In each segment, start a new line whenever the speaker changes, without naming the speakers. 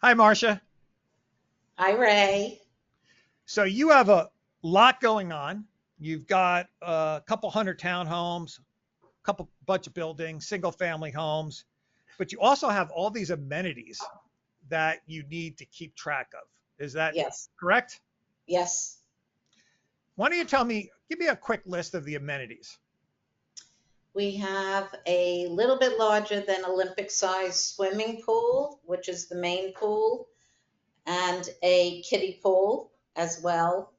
Hi, Marsha.
Hi, Ray.
So you have a lot going on. You've got a couple hundred townhomes, a couple bunch of buildings, single family homes, but you also have all these amenities that you need to keep track of. Is that
Yes,
correct?
yes.
Why don't you give me a quick list of the amenities?
We have a little bit larger than Olympic sized swimming pool, which is the main pool, and a kiddie pool as well.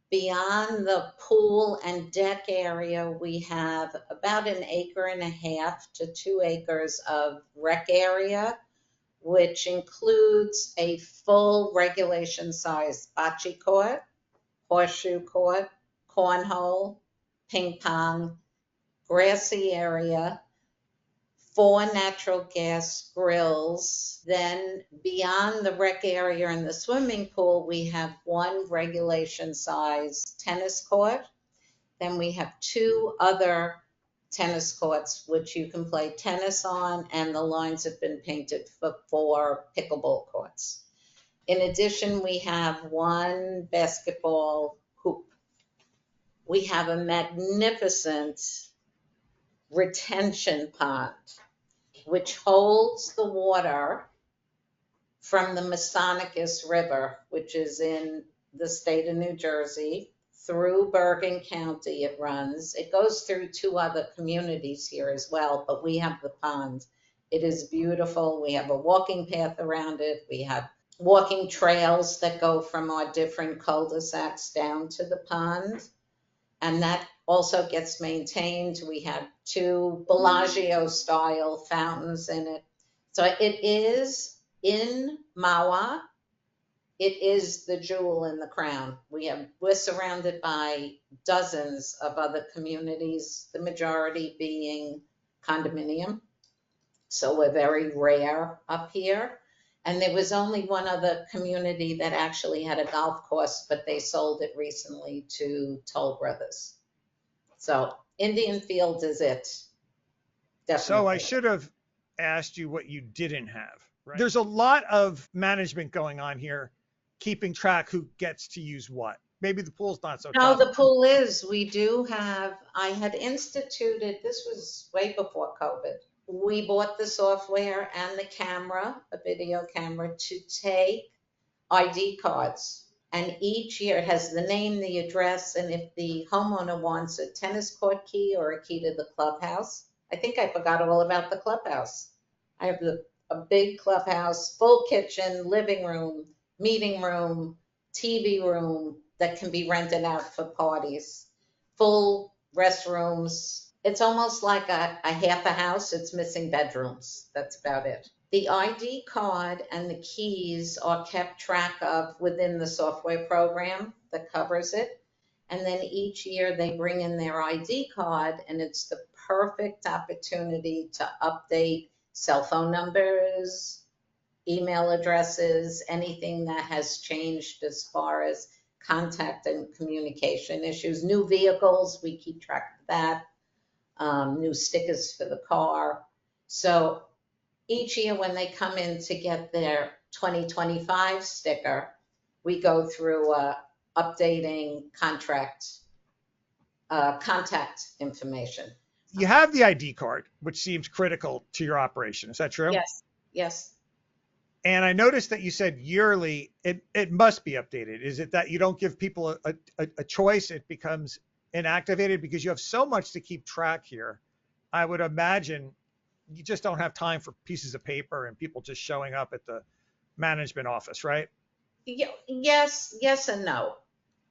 Beyond the pool and deck area, we have about an acre and a half to 2 acres of rec area, which includes a full regulation sized bocce court, horseshoe court, cornhole, ping pong, grassy area, 4 natural gas grills. Then beyond the rec area and the swimming pool, we have one regulation size tennis court. Then we have 2 other tennis courts which you can play tennis on, and the lines have been painted for 4 pickleball courts. In addition, we have one basketball hoop. We have a magnificent retention pond, which holds the water from the Massanucket River, which is in the state of New Jersey. Through Bergen County, it runs. It goes through 2 other communities here as well, but we have the pond. It is beautiful. We have a walking path around it. We have walking trails that go from our different cul-de-sacs down to the pond, and that also gets maintained. We have 2 Bellagio-style fountains in it. So it is in Mahwah. It is the jewel in the crown. We're surrounded by dozens of other communities, the majority being condominium. So we're very rare up here. And there was only one other community that actually had a golf course, but they sold it recently to Toll Brothers. So Indian Fields is it,
So I
definitely.
should have asked you what you didn't have, right? There's a lot of management going on here, keeping track who gets to use what. Maybe the pool's not so
No,
tough.
the pool is, we do have, I had instituted, this was way before COVID. We bought the software and the camera, a video camera, to take ID cards. And each year it has the name, the address, and if the homeowner wants a tennis court key or a key to the clubhouse. I think I forgot all about the clubhouse. I have a big clubhouse, full kitchen, living room, meeting room, TV room that can be rented out for parties, full restrooms. It's almost like a half a house. It's missing bedrooms. That's about it. The ID card and the keys are kept track of within the software program that covers it. And then each year they bring in their ID card, and it's the perfect opportunity to update cell phone numbers, email addresses, anything that has changed as far as contact and communication issues. New vehicles, we keep track of that. New stickers for the car. So each year when they come in to get their 2025 sticker, we go through updating contact information.
You have the ID card, which seems critical to your operation. Is that true?
Yes, yes.
And I noticed that you said yearly, it must be updated. Is it that you don't give people a choice? It becomes inactivated because you have so much to keep track here. I would imagine you just don't have time for pieces of paper and people just showing up at the management office, right?
Yes, yes and no.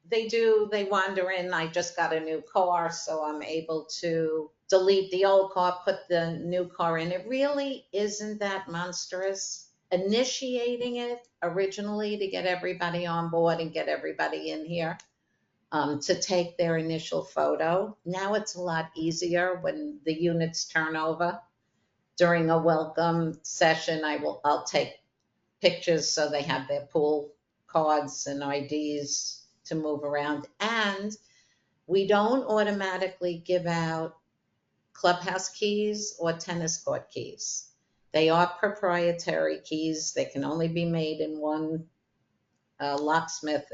They do, they wander in. I just got a new car, so I'm able to delete the old car, put the new car in. It really isn't that monstrous. Initiating it originally to get everybody on board and get everybody in here, to take their initial photo. Now it's a lot easier when the units turn over. During a welcome session, I'll take pictures so they have their pool cards and IDs to move around. And we don't automatically give out clubhouse keys or tennis court keys. They are proprietary keys. They can only be made in one locksmith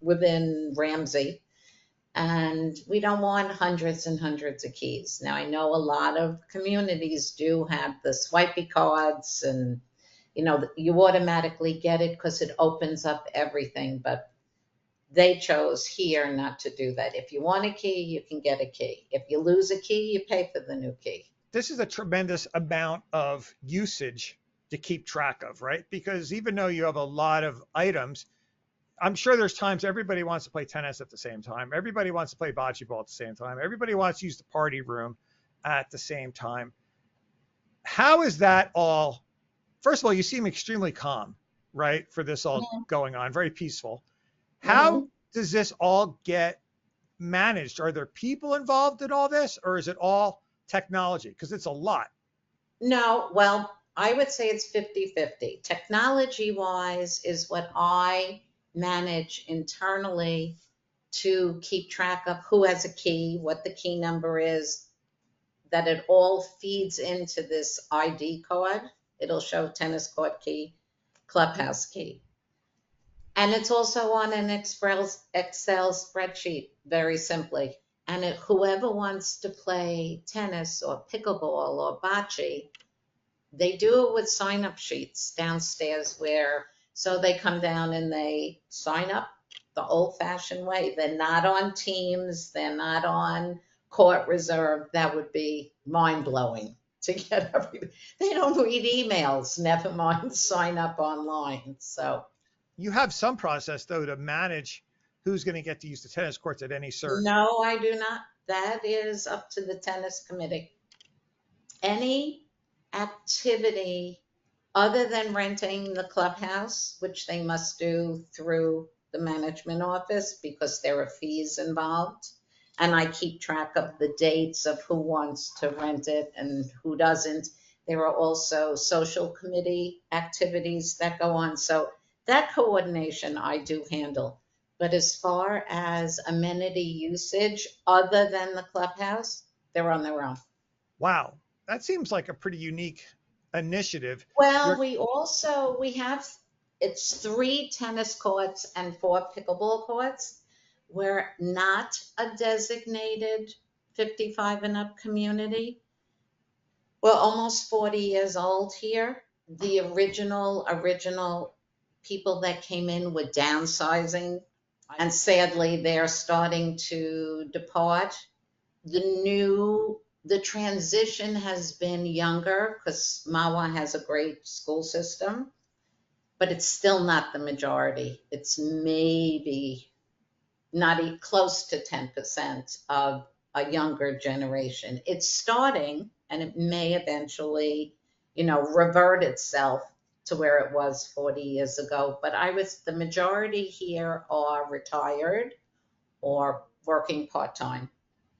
within Ramsey. And we don't want hundreds and hundreds of keys. Now, I know a lot of communities do have the swipey cards, and you automatically get it because it opens up everything, but they chose here not to do that. If you want a key, you can get a key. If you lose a key, you pay for the new key.
This is a tremendous amount of usage to keep track of, right? Because even though you have a lot of items, I'm sure there's times everybody wants to play tennis at the same time. Everybody wants to play bocce ball at the same time. Everybody wants to use the party room at the same time. How is that all? First of all, you seem extremely calm, right? For this all going on, very peaceful. How does this all get managed? Are there people involved in all this, or is it all technology? Because it's a lot.
No, well, I would say it's 50-50. Technology wise is what I manage internally to keep track of who has a key, what the key number is, that it all feeds into this ID card. It'll show tennis court key, clubhouse key. And it's also on an Excel spreadsheet, very simply. And whoever wants to play tennis or pickleball or bocce, they do it with sign-up sheets downstairs so they come down and they sign up the old-fashioned way. They're not on Teams. They're not on Court Reserve. That would be mind-blowing to get everything. They don't read emails, never mind sign up online. So
you have some process, though, to manage who's going to get to use the tennis courts at any certain.
No, I do not. That is up to the tennis committee. Any activity other than renting the clubhouse, which they must do through the management office because there are fees involved, and I keep track of the dates of who wants to rent it and who doesn't. There are also social committee activities that go on. So that coordination I do handle. But as far as amenity usage other than the clubhouse, they're on their own.
Wow. That seems like a pretty unique initiative.
Well, it's 3 tennis courts and 4 pickleball courts. We're not a designated 55 and up community. We're almost 40 years old here. The original people that came in were downsizing, and sadly they're starting to depart. The transition has been younger because Mahwah has a great school system, but it's still not the majority. It's maybe not close to 10% of a younger generation. It's starting, and it may eventually, revert itself to where it was 40 years ago. But the majority here are retired or working part-time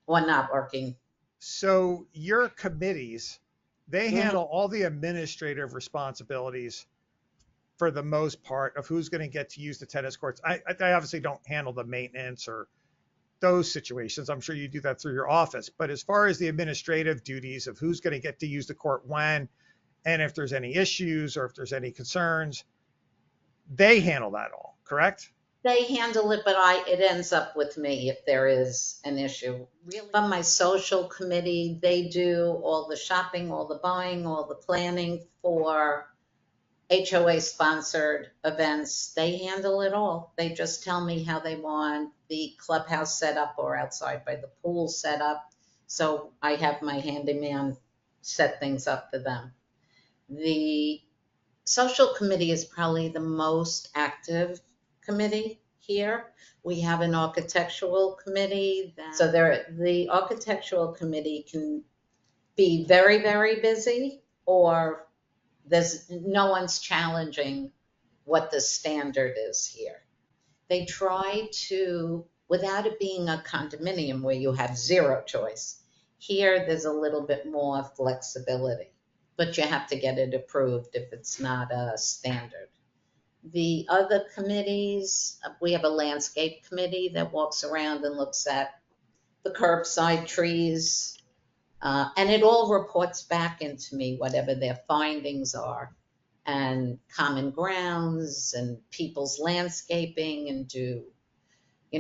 or not working.
So your committees, they handle all the administrative responsibilities for the most part of who's going to get to use the tennis courts. I obviously don't handle the maintenance or those situations. I'm sure you do that through your office. But as far as the administrative duties of who's going to get to use the court when, and if there's any issues or if there's any concerns, they handle that all, correct?
They handle it, but it ends up with me if there is an issue. Really, on my social committee, they do all the shopping, all the buying, all the planning for HOA sponsored events. They handle it all. They just tell me how they want the clubhouse set up or outside by the pool set up. So I have my handyman set things up for them. The social committee is probably the most active committee here. We have an architectural committee. The architectural committee can be very, very busy, or no one's challenging what the standard is here. They try to, without it being a condominium where you have zero choice, here there's a little bit more flexibility, but you have to get it approved if it's not a standard. The other committees, we have a landscape committee that walks around and looks at the curbside trees, And it all reports back into me, whatever their findings are, and common grounds and people's landscaping and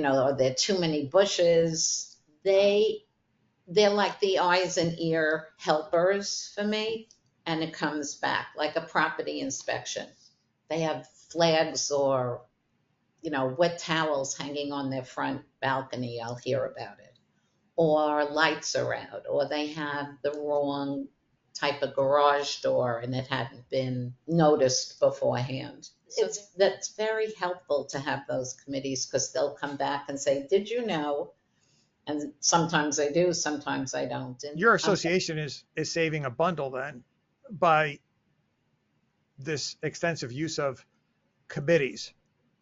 are there too many bushes? They're like the eyes and ear helpers for me, and it comes back like a property inspection. They have flags or wet towels hanging on their front balcony, I'll hear about it. Or lights are out, or they have the wrong type of garage door and it hadn't been noticed beforehand. That's very helpful to have those committees, because they'll come back and say, did you know? And sometimes I do, sometimes I don't. And
Your association is saving a bundle then by this extensive use of committees.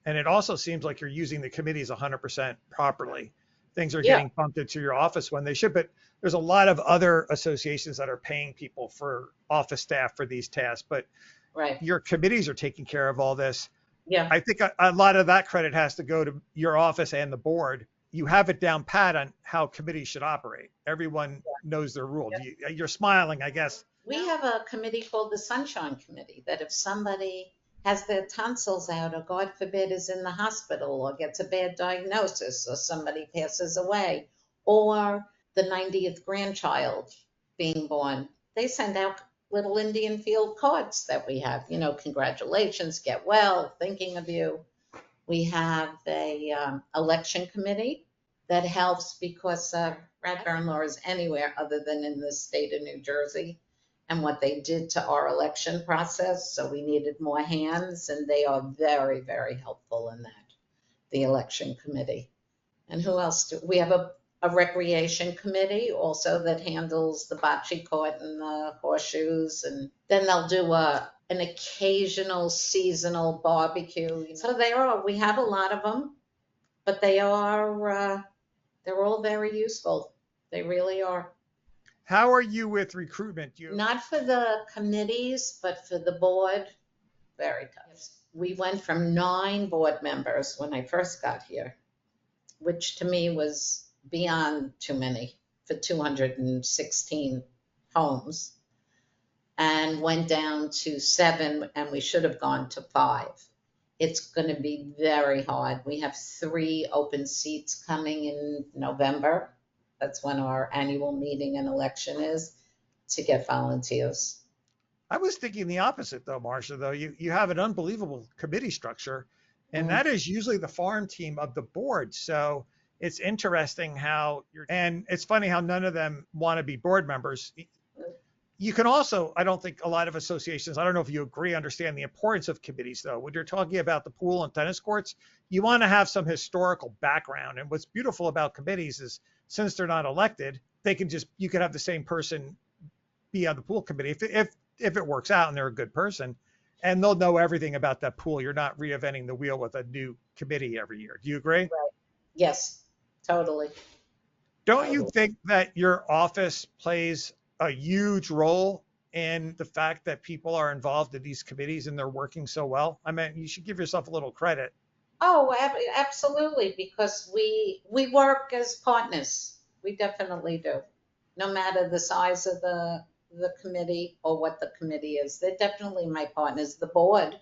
And it also seems like you're using the committees 100% properly. Things are getting bumped into your office when they should, but there's a lot of other associations that are paying people for office staff for these tasks, but
right.
Your committees are taking care of all this.
Yeah.
I think a lot of that credit has to go to your office and the board. You have it down pat on how committees should operate. Everyone knows their rule. You're smiling, I guess.
We have a committee called the Sunshine Committee, that if somebody has their tonsils out, or God forbid is in the hospital, or gets a bad diagnosis, or somebody passes away, or the 90th grandchild being born, they send out little Indian field cards that we have, congratulations, get well, thinking of you. We have a election committee that helps, because Radburn law is anywhere other than in the state of New Jersey, and what they did to our election process. So we needed more hands, and they are very, very helpful in that, the election committee. And who else we have a recreation committee also that handles the bocce court and the horseshoes. And then they'll do an occasional seasonal barbecue. So we have a lot of them, but they're all very useful. They really are.
How are you with recruitment?
Not for the committees, but for the board, very tough. We went from 9 board members when I first got here, which to me was beyond too many for 216 homes, and went down to 7, and we should have gone to 5. It's going to be very hard. We have 3 open seats coming in November. That's when our annual meeting and election is, to get volunteers.
I was thinking the opposite though, Marsha, though. You have an unbelievable committee structure, and that is usually the farm team of the board. So it's interesting and it's funny how none of them want to be board members. You can also, I don't think a lot of associations, I don't know if you agree, understand the importance of committees though. When you're talking about the pool and tennis courts, you want to have some historical background. And what's beautiful about committees is, since they're not elected, you can have the same person be on the pool committee if it works out and they're a good person, and they'll know everything about that pool. You're not reinventing the wheel with a new committee every year. Do you agree?
Right. Yes, totally.
Don't you think that your office plays a huge role in the fact that people are involved in these committees and they're working so well? I mean, you should give yourself a little credit.
Oh, absolutely, because we work as partners. We definitely do. No matter the size of the committee or what the committee is, they're definitely my partners. The board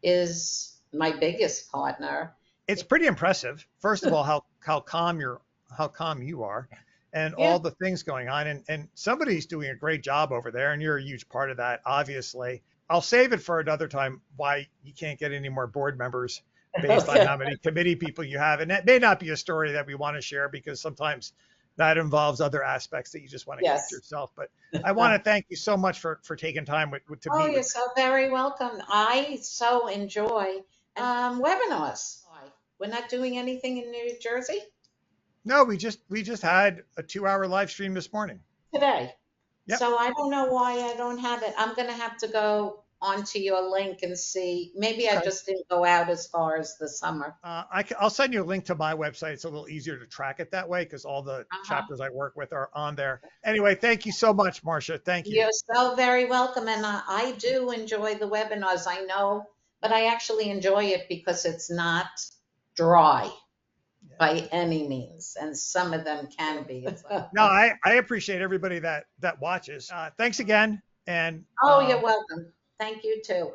is my biggest partner.
It's pretty impressive. First of all, how calm you are, and all the things going on. And somebody's doing a great job over there, and you're a huge part of that, obviously. I'll save it for another time why you can't get any more board members based on how many committee people you have. And that may not be a story that we want to share, because sometimes that involves other aspects that you just want to keep to yourself. But I want to thank you so much for taking time to meet.
Oh, you're so very welcome. I so enjoy webinars. We're not doing anything in New Jersey?
No, we just had a 2-hour live stream this morning.
Today.
Yep.
So I don't know why I don't have it. I'm going to have to go onto your link and see. Maybe I just didn't go out as far as the summer.
I'll send you a link to my website. It's a little easier to track it that way, because all the chapters I work with are on there. Anyway, thank you so much, Marsha. Thank you.
You're so very welcome. And I do enjoy the webinars, I know, but I actually enjoy it because it's not dry. by any means, and some of them can be.
No, I appreciate everybody that watches. Thanks again. And
Oh, you're welcome. Thank you too.